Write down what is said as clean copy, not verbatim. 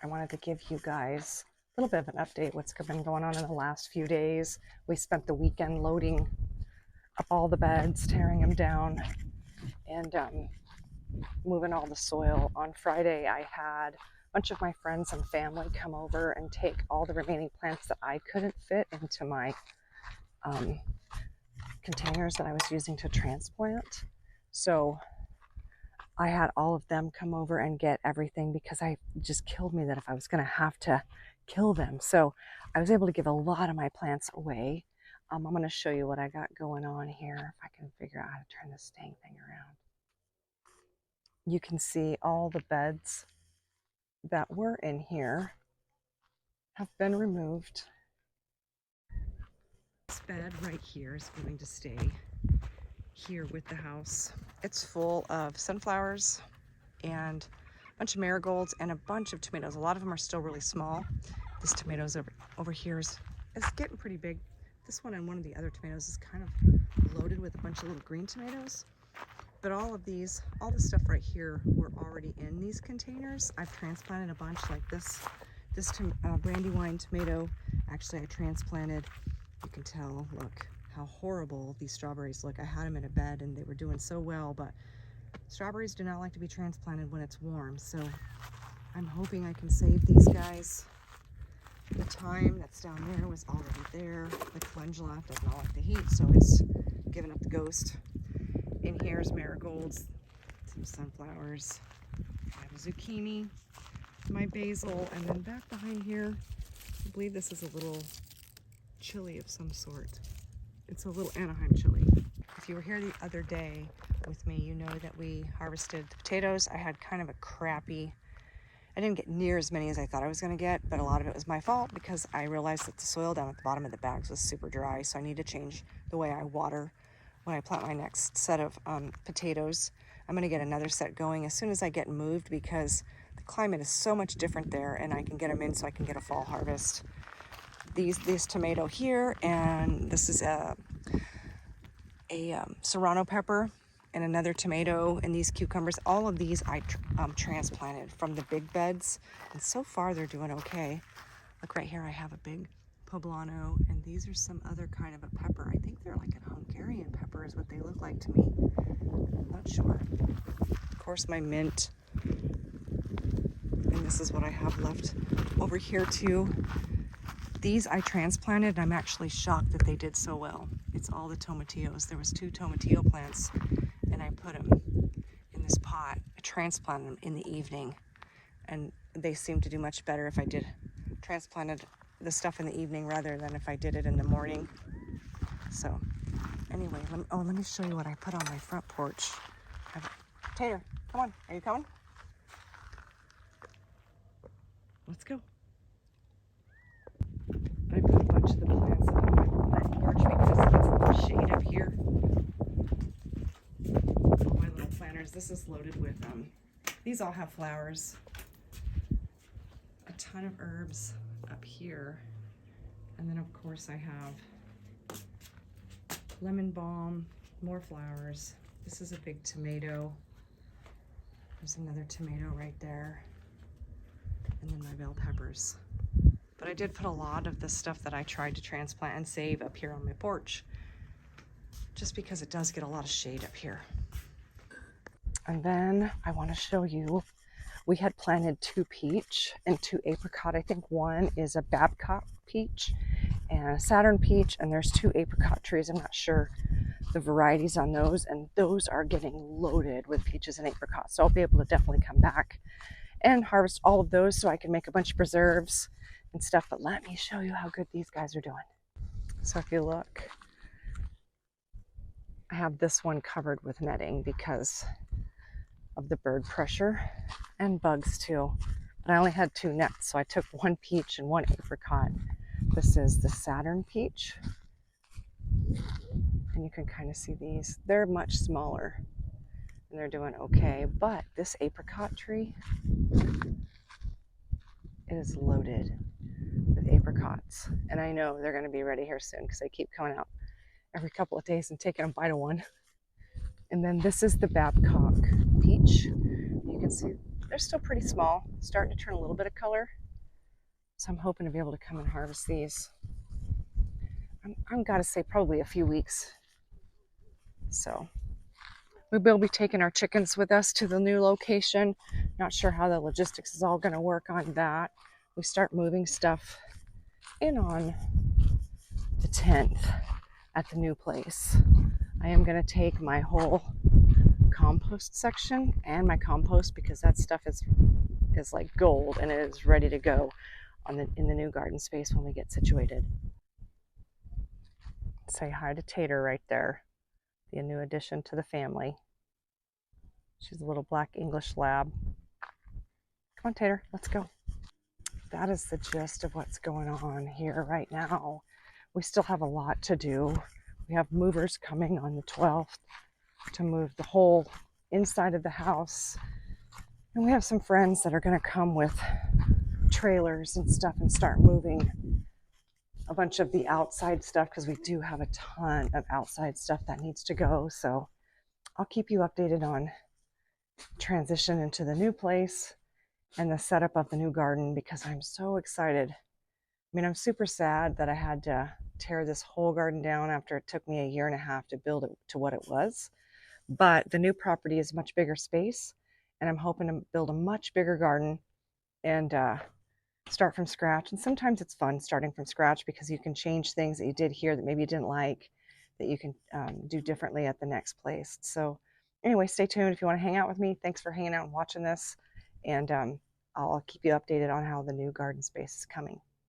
I wanted to give you guys a little bit of an update what's been going on in the last few days. We spent the weekend loading up all the beds, tearing them down, and moving all the soil. On Friday, I had a bunch of my friends and family come over and take all the remaining plants that I couldn't fit into my containers that I was using to transplant. So I had all of them come over and get everything because I just killed me that if I was going to have to kill them. So I was able to give a lot of my plants away. I'm going to show you what I got going on here if I can figure out how to turn this dang thing around. You can see all the beds that were in here have been removed. This bed right here is going to stay here with the house. It's full of sunflowers and a bunch of marigolds and a bunch of tomatoes. A lot of them are still really small. This tomatoes over here is getting pretty big. This one and one of the other tomatoes is kind of loaded with a bunch of little green tomatoes. But all the stuff right here were already in these containers. I've transplanted a bunch like this brandywine tomato. Actually, I transplanted, you can tell, look how horrible these strawberries look. I had them in a bed and they were doing so well, but strawberries do not like to be transplanted when it's warm. So I'm hoping I can save these guys. The thyme that's down there was already there. The calendula does not like the heat, so it's giving up the ghost. In here is marigolds, some sunflowers. I have a zucchini, my basil, and then back behind here, I believe this is a little chili of some sort. It's a little Anaheim chili. If you were here the other day with me, you know that we harvested the potatoes. I had kind of a crappy, I didn't get near as many as I thought I was going to get, but a lot of it was my fault because I realized that the soil down at the bottom of the bags was super dry, so I need to change the way I water when I plant my next set of potatoes. I'm going to get another set going as soon as I get moved because the climate is so much different there, and I can get them in so I can get a fall harvest. This tomato here, and this is a serrano pepper, and another tomato, and these cucumbers. All of these I transplanted from the big beds, and so far they're doing okay. Look right here, I have a big poblano, and these are some other kind of a pepper. I think they're like a Hungarian pepper is what they look like to me. I'm not sure. Of course, my mint, and this is what I have left over here too. These I transplanted, and I'm actually shocked that they did so well. It's all the tomatillos. There was 2 tomatillo plants, and I put them in this pot. I transplanted them in the evening, and they seem to do much better if I did transplanted the stuff in the evening rather than if I did it in the morning. So anyway, let me show you what I put on my front porch. Tater, come on, are you coming? Let's go. I put a bunch of the plants up on my front porch because it's a little shade up here. All my little planters. This is loaded with these all have flowers. A ton of herbs up here, and then of course I have lemon balm, more flowers. This is a big tomato. There's another tomato right there, and then my bell peppers. But I did put a lot of the stuff that I tried to transplant and save up here on my porch, just because it does get a lot of shade up here. And then I want to show you, we had planted 2 peach and 2 apricot. I think one is a Babcock peach and a Saturn peach, and there's 2 apricot trees. I'm not sure the varieties on those, and those are getting loaded with peaches and apricots. So I'll be able to definitely come back and harvest all of those so I can make a bunch of preserves and stuff. But let me show you how good these guys are doing. So if you look, I have this one covered with netting because of the bird pressure and bugs too. But I only had 2 nets, so I took 1 peach and 1 apricot. This is the Saturn peach, and you can kind of see these. They're much smaller and they're doing okay, but this apricot tree is loaded with apricots, and I know they're going to be ready here soon because they keep coming out every couple of days and taking a bite of one. And then this is the Babcock peach. You can see they're still pretty small, starting to turn a little bit of color. So I'm hoping to be able to come and harvest these. I'm gotta say probably a few weeks. So we will be taking our chickens with us to the new location. Not sure how the logistics is all gonna work on that. We start moving stuff in on the 10th at the new place. I am gonna take my whole compost section and my compost because that stuff is like gold and it is ready to go in the new garden space when we get situated. Say hi to Tater right there, the new addition to the family. She's a little black English lab. Come on, Tater, let's go. That is the gist of what's going on here right now. We still have a lot to do. We have movers coming on the 12th to move the whole inside of the house. And we have some friends that are going to come with trailers and stuff and start moving a bunch of the outside stuff because we do have a ton of outside stuff that needs to go. So I'll keep you updated on transition into the new place and the setup of the new garden because I'm so excited. I mean, I'm super sad that I had to tear this whole garden down after it took me a year and a half to build it to what it was. But the new property is much bigger space, and I'm hoping to build a much bigger garden and start from scratch. And sometimes it's fun starting from scratch because you can change things that you did here that maybe you didn't like that you can do differently at the next place. So anyway, stay tuned if you want to hang out with me. Thanks for hanging out and watching this. And I'll keep you updated on how the new garden space is coming.